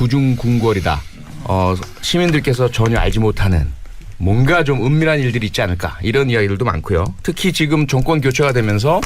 구중궁궐이다. 시민들께서 전혀 알지 못하는 뭔가 좀 은밀한 일들이 있지 않을까 이런 이야기들도 많고요. 특히 지금 정권 교체가 되면서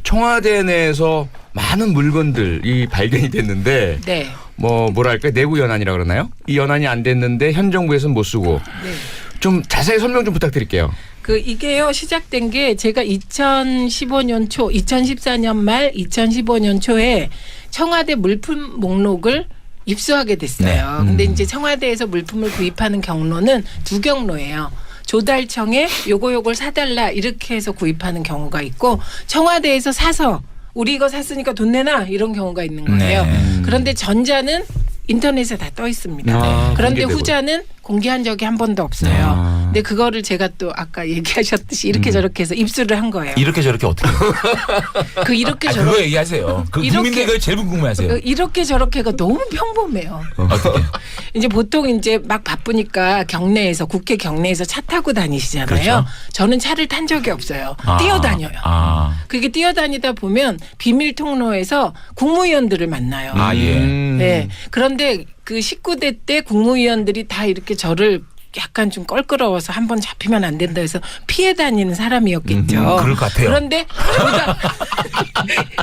청와대 내에서 많은 물건들이 발견이 됐는데 네. 뭐랄까 내부 연한이라 그러나요? 이 연한이 안 됐는데 현 정부에서는 못 쓰고 네. 좀 자세히 설명 좀 부탁드릴게요. 이게요 시작된 게 제가 2015년 초, 2014년 말, 2015년 초에 청와대 물품 목록을 입수하게 됐어요. 네. 근데 이제 청와대에서 물품을 구입하는 경로는 두 경로예요. 조달청에 요걸 사달라 이렇게 해서 구입하는 경우가 있고 청와대에서 사서 우리 이거 샀으니까 돈 내놔 이런 경우가 있는 거예요. 네. 그런데 전자는 인터넷에 다 떠 있습니다. 그런데 공개되고. 후자는 공개한 적이 한 번도 없어요. 근데 그거를 제가 또 아까 얘기하셨듯이 이렇게 저렇게 해서 입수를 한 거예요. 이렇게 저렇게 어떻게 해요? 이렇게 그거 저렇게 얘기하세요. 그 이렇게. 국민들 그걸 제일 궁금해하세요. 이렇게 저렇게가 너무 평범해요. 어떻게? 이제 보통 이제 막 바쁘니까 경내에서 국회 경내에서 차 타고 다니시잖아요. 그렇죠. 저는 차를 탄 적이 없어요. 뛰어다녀요. 그게 뛰어다니다 보면 비밀 통로에서 국무위원들을 만나요. 예. 네. 그런데 그 19대 때 국무위원들이 다 이렇게 저를 약간 좀 껄끄러워서 한번 잡히면 안 된다 해서 피해 다니는 사람이었겠죠. 그럴 것 같아요. 그런데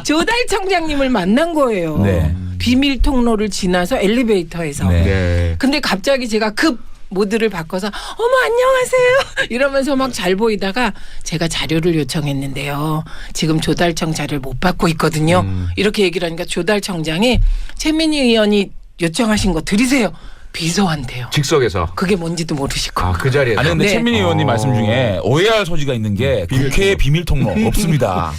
조달청장님을 만난 거예요. 네. 비밀 통로를 지나서 엘리베이터에서. 네. 네. 근데 갑자기 제가 급 모드를 바꿔서 어머 안녕하세요 이러면서 막 잘 보이다가 제가 자료를 요청했는데요. 지금 조달청 자료를 못 받고 있거든요. 이렇게 얘기를 하니까 조달청장이 최민희 의원이 요청하신 거 드리세요. 비서한테요. 즉석에서. 그게 뭔지도 모르시고. 그 자리에서. 아니 근데 네. 최민희 의원님 말씀 중에 오해할 소지가 있는 게 국회의 비밀 통로 없습니다.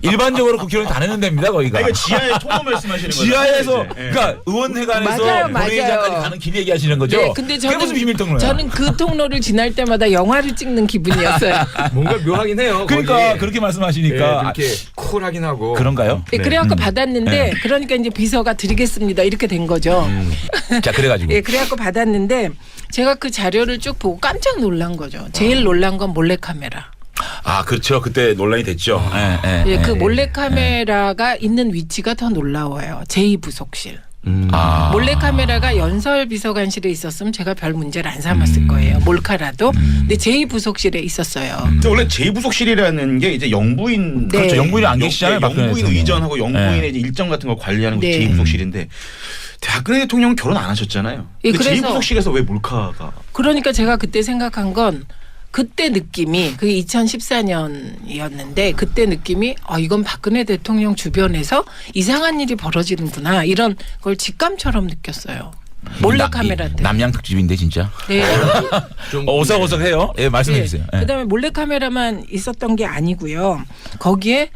일반적으로 국회의원 다 내는 데입니다 거기가. 이거 지하에 통로 말씀하시는 거죠? 지하에서 이제. 예. 그러니까 의원회관에서 맞아요, 본회의장까지 맞아요. 가는 길 얘기하시는 거죠? 네, 근데 그게 무슨 비밀 통로야? 저는 그 통로를 지날 때마다 영화를 찍는 기분이었어요. 뭔가 묘하긴 해요. 그러니까 거기에. 그렇게 예, 말씀하시니까 이렇게 쿨하긴 하고. 그런가요? 네, 그래갖고 받았는데 그러니까 이제 비서가 드리겠습니다 이렇게 된 거죠. 자 그래가지고 예, 그래갖고 받았는데 제가 그 자료를 쭉 보고 깜짝 놀란 거죠. 제일 놀란 건 몰래카메라. 그렇죠. 그때 논란이 됐죠. 예, 그 몰래카메라가 있는 위치가 더 놀라워요. 제2부속실. 몰래카메라가 연설비서관실에 있었으면 제가 별 문제를 안 삼았을 거예요. 몰카라도. 근데 제2부속실에 있었어요. 근데 원래 제2부속실이라는 게 이제 영부인 네. 그렇죠. 영부인이 안 계시잖아요. 박근혜 영부인 대통령. 의전하고 영부인의 이제 일정 같은 걸 관리하는 게 네. 제2부속실인데 박근혜 대통령은 결혼 안 하셨잖아요. 예, 근데 그래서- 제2부속실에서 왜 몰카가? 그러니까 제가 그때 생각한 건 그때 느낌이 그게 2014년이었는데 그때 느낌이 이건 박근혜 대통령 주변에서 이상한 일이 벌어지는구나 이런 걸 직감처럼 느꼈어요. 몰래카메라 때문에. 남양 특집인데 진짜 네. 오싹오싹해요. 예 말씀해 네. 주세요. 예. 그다음에 몰래카메라만 있었던 게 아니고요. 거기에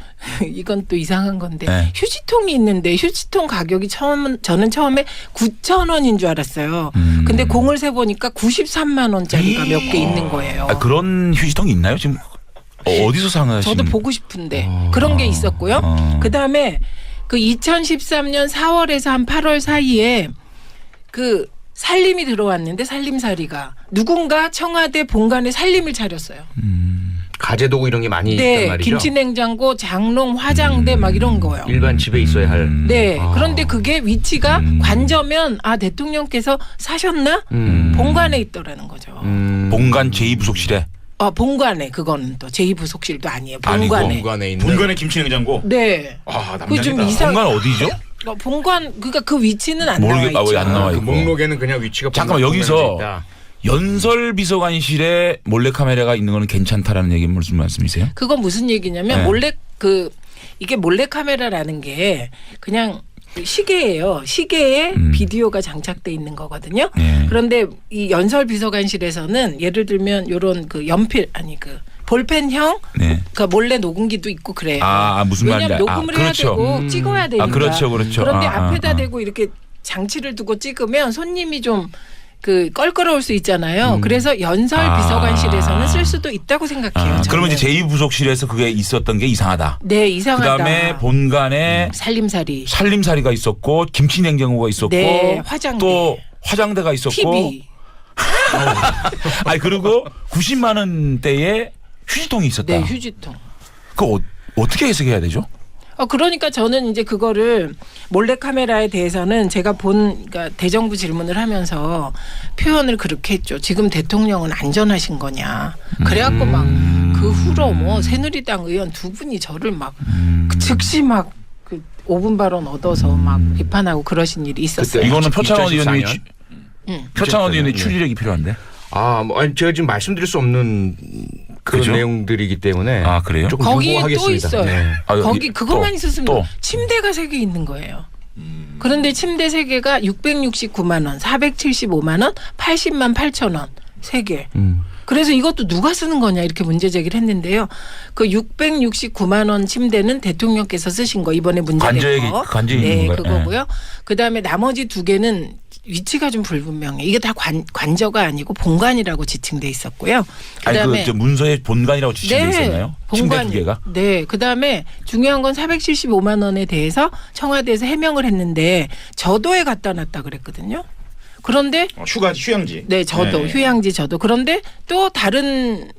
이건 또 이상한 건데 네. 휴지통이 있는데 휴지통 가격이 저는 처음에 9,000원인 줄 알았어요. 근데 공을 세 보니까 93만 원짜리가 몇 개 있는 거예요. 그런 휴지통이 있나요 지금? 어디서 상하시는? 저도 보고 싶은데 그런 게 있었고요. 그다음에 그 2013년 4월에서 한 8월 사이에 그 살림이 들어왔는데 살림살이가 누군가 청와대 본관에 살림을 차렸어요. 가재도구 이런 게 많이 있단 네, 말이죠. 김치냉장고, 장롱, 화장대 막 이런 거요. 일반 집에 있어야 할. 네, 그런데 그게 위치가 관저면 대통령께서 사셨나? 본관에 있더라는 거죠. 본관 제2부속실에 본관에 그거는 또 제2부속실도 아니에요. 아니고 본관에. 공간에 있는. 본관의 김치냉장고. 네. 그게 좀 남장이다. 이상. 본관 어디죠? 본관 그러니까 그 위치는 안 나와 모르겠- 있죠. 왜 안 나와 그 있고. 목록에는 그냥 위치가 잠깐만, 본관 여기서 공간에 있다. 연설비서관실에 몰래카메라가 있는 거는 괜찮다라는 얘기 무슨 말씀이세요? 그건 무슨 얘기냐면 네. 이게 몰래카메라라는 게 그냥 시계예요. 시계에 비디오가 장착돼 있는 거거든요. 네. 그런데 이 연설비서관실에서는 예를 들면 요런 그 연필 볼펜형 네. 그러니까 몰래 녹음기도 있고 그래요. 무슨 말인지 왜냐하면 녹음을 해야 그렇죠. 되고 찍어야 되니까. 그렇죠. 그런데 앞에다 대고 이렇게 장치를 두고 찍으면 손님이 좀 껄끄러울 수 있잖아요. 그래서 연설비서관실에서는 쓸 수도 있다고 생각해요. 그러면 저는. 이제 제2부속실에서 그게 있었던 게 이상하다. 네, 이상하다. 그다음에 본관에 살림살이. 살림살이가 있었고 김치냉장고가 있었고 네, 화장대. 또 화장대가 있었고 TV. 그리고 90만 원대의 휴지통이 있었다. 네, 휴지통. 그거 어떻게 해석해야 되죠? 그러니까 저는 이제 그거를 몰래 카메라에 대해서는 제가 그러니까 대정부 질문을 하면서 표현을 그렇게 했죠. 지금 대통령은 안전하신 거냐. 그래갖고 막 그 후로 뭐 새누리당 의원 두 분이 저를 막 즉시 막 그 5분 발언 얻어서 막 비판하고 그러신 일이 있었어요. 이거는 표창원 2014 의원이 년? 표창원 의원의 추리력이 필요한데. 아니 제가 지금 말씀드릴 수 없는 그런 그죠? 내용들이기 때문에 아, 그래요? 조금 거기 또 유보하겠습니다. 있어요. 네. 거기 그것만 있었으면 또. 침대가 3개 있는 거예요. 그런데 침대 3개가 669만 원, 475만 원, 80만 8천 원 3개. 그래서 이것도 누가 쓰는 거냐 이렇게 문제 제기를 했는데요. 그 669만 원 침대는 대통령께서 쓰신 거 이번에 문제된 거. 관저에 네, 있는 거예요. 그거고요. 그다음에 나머지 2개는 위치가 좀 불분명해. 이게 다 관저가 아니고 본관이라고 지칭돼 있었고요. 그다음에 아니 그 문서에 본관이라고 지칭돼 있었나요? 침대 2개가? 네. 그다음에 중요한 건 475만 원에 대해서 청와대에서 해명을 했는데 저도에 갖다 놨다 그랬거든요. 그런데 휴양지. 네, 저도 네. 휴양지 저도. 그런데 또 다른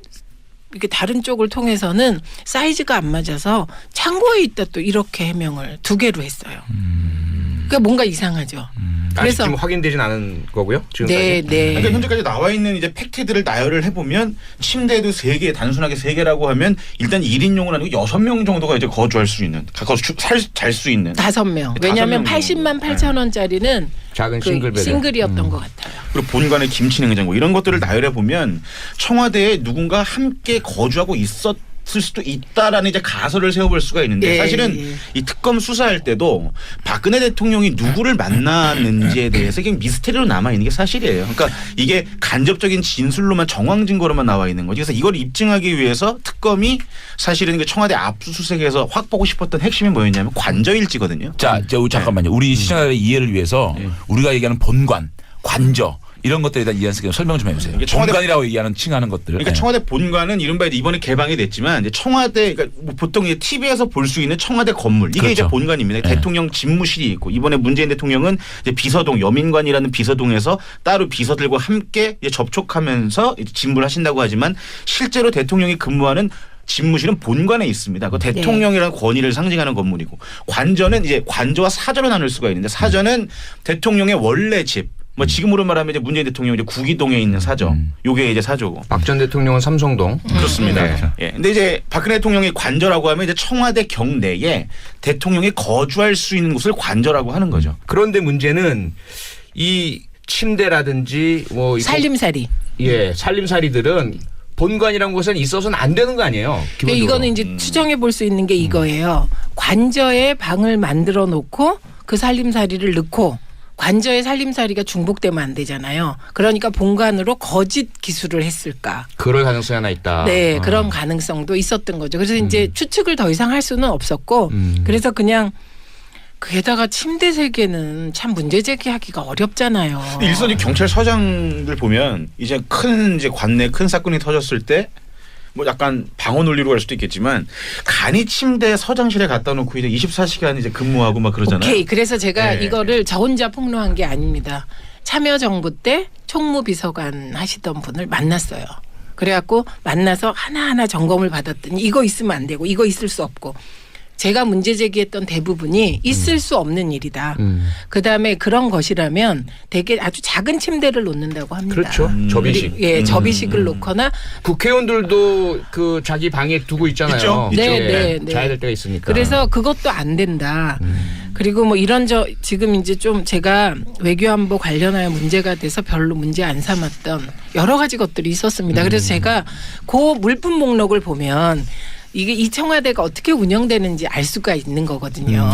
쪽을 통해서는 사이즈가 안 맞아서 창고에 있다 또 이렇게 해명을 2개로 했어요. 그러니까 뭔가 이상하죠. 아직 그래서 지금 확인되진 않은 거고요. 지금까지. 네, 네. 그러니까 현재까지 나와 있는 이제 팩트들을 나열을 해보면 침대도 3개, 단순하게 3개라고 하면 일단 1인용은 아니고 6명 정도가 이제 거주할 수 있는, 가까워서 잘 수 있는. 5명. 왜냐하면 5명 80만 8천 원짜리는 작은 그 싱글 베드. 싱글이었던 것 같아요. 그리고 본관의 김치 냉장고 이런 것들을 나열해 보면 청와대에 누군가 함께 거주하고 있었을 수도 있다라는 이제 가설을 세워볼 수가 있는데 예, 사실은 예. 이 특검 수사할 때도 박근혜 대통령이 누구를 만났는지에 대해서 이게 미스테리로 남아 있는 게 사실이에요. 그러니까 이게 간접적인 진술로만 정황 증거로만 나와 있는 거지. 그래서 이걸 입증하기 위해서 특검이 사실은 그 청와대 압수수색에서 확 보고 싶었던 핵심이 뭐였냐면 관저일지거든요. 자, 잠깐만요. 우리 시청자들의 이해를 위해서 우리가 얘기하는 본관, 관저 이런 것들에 대한 이해해서 설명 좀 해주세요. 이게 청와대- 본관이라고 얘기하는 칭하는 것들. 그러니까 네. 청와대 본관은 이른바 이번에 개방이 됐지만 이제 청와대 그러니까 뭐 보통 이제 TV에서 볼 수 있는 청와대 건물 이게 그렇죠. 이제 본관입니다. 네. 대통령 집무실이 있고 이번에 문재인 대통령은 이제 비서동 여민관이라는 비서동에서 따로 비서들과 함께 이제 접촉하면서 이제 집무를 하신다고 하지만 실제로 대통령이 근무하는 집무실은 본관에 있습니다. 그 대통령이라는 권위를 상징하는 건물이고 관저는 이제 관저와 사저로 나눌 수가 있는데 사저는 대통령의 원래 집. 뭐 지금으로 말하면 이제 문재인 대통령 이제 구기동에 있는 사저. 요게 이제 사저고. 박 전 대통령은 삼성동. 그렇습니다. 네. 예. 근데 이제 박근혜 대통령이 관저라고 하면 이제 청와대 경내에 대통령이 거주할 수 있는 곳을 관저라고 하는 거죠. 그런데 문제는 이 침대라든지 뭐 살림살이. 살림살이들은 본관이라는 곳엔 있어서는 안 되는 거 아니에요. 근데 기본적으로. 이거는 이제 추정해 볼 수 있는 게 이거예요. 관저에 방을 만들어 놓고 그 살림살이를 넣고 관저에 살림살이가 중복되면 안 되잖아요. 그러니까 본관으로 거짓 기술을 했을까. 그럴 가능성이 하나 있다. 네, 그런 가능성도 있었던 거죠. 그래서 이제 추측을 더 이상 할 수는 없었고 그래서 그냥 게다가 침대 3개는 참 문제 제기하기가 어렵잖아요. 근데 일선 이 경찰서장들 보면 이제 큰 이제 관내 큰 사건이 터졌을 때 뭐 약간 방어 논리로 갈 수도 있겠지만 간이 침대 서장실에 갖다 놓고 이제 24시간 이제 근무하고 막 그러잖아요. 오케이. 그래서 제가 네. 이거를 저 혼자 폭로한 게 아닙니다. 참여정부 때 총무비서관 하시던 분을 만났어요. 그래갖고 만나서 하나하나 점검을 받았더니 이거 있으면 안 되고 이거 있을 수 없고 제가 문제 제기했던 대부분이 있을 수 없는 일이다. 그다음에 그런 것이라면 되게 아주 작은 침대를 놓는다고 합니다. 그렇죠. 접이식. 예, 접이식을 놓거나 국회의원들도 그 자기 방에 두고 있잖아요. 있죠. 네, 예, 네, 네. 자야 될 때가 있으니까. 그래서 그것도 안 된다. 그리고 뭐 지금 이제 좀 제가 외교안보 관련하여 문제가 돼서 별로 문제 안 삼았던 여러 가지 것들이 있었습니다. 그래서 제가 그 물품 목록을 보면 이게 이 청와대가 어떻게 운영되는지 알 수가 있는 거거든요.